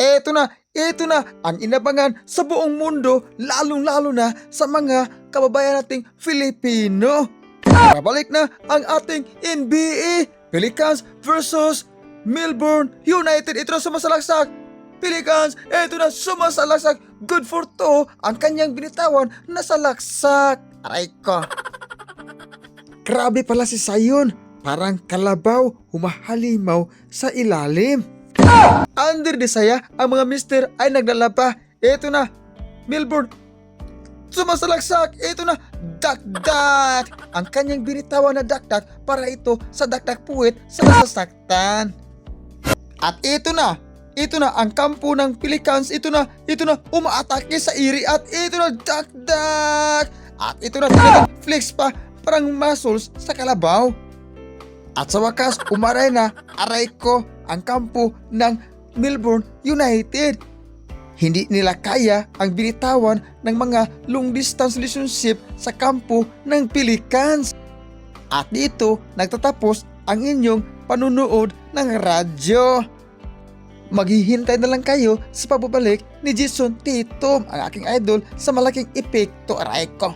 Ito na ang inabangan sa buong mundo, lalong-lalo na sa mga kababayan nating Filipino. Babalik na ang ating NBA, Pelicans versus Melbourne United. Ito na sumasalaksak. Pelicans, ito na sumasalaksak. Good for two, ang kanyang binitawan nasalaksak. Aray ko. Grabe pala si Sayon. Parang kalabaw humahalimaw sa ilalim. Under the saya, ang mga mister ay naglalaba. Ito na, Melbourne, sumasalaksak. Ito na, dakdak. Ang kanyang binitawan na dakdak para ito sa dakdak puwit sa nasasaktan. At ito na ang kampo ng Pelicans. Ito na, umaatake sa iri at ito na, dakdak. At ito na, talagang flex pa, parang muscles sa kalabaw. At sa wakas, umaray na, aray ko, ang kampo ng Melbourne United. Hindi nila kaya ang binitawan ng mga long distance relationship sa kampo ng Pelicans. At dito nagtatapos ang inyong panunood ng radyo. Maghihintay na lang kayo sa pagbabalik ni Jason Tatum, ang aking idol sa malaking epekto, aray ko.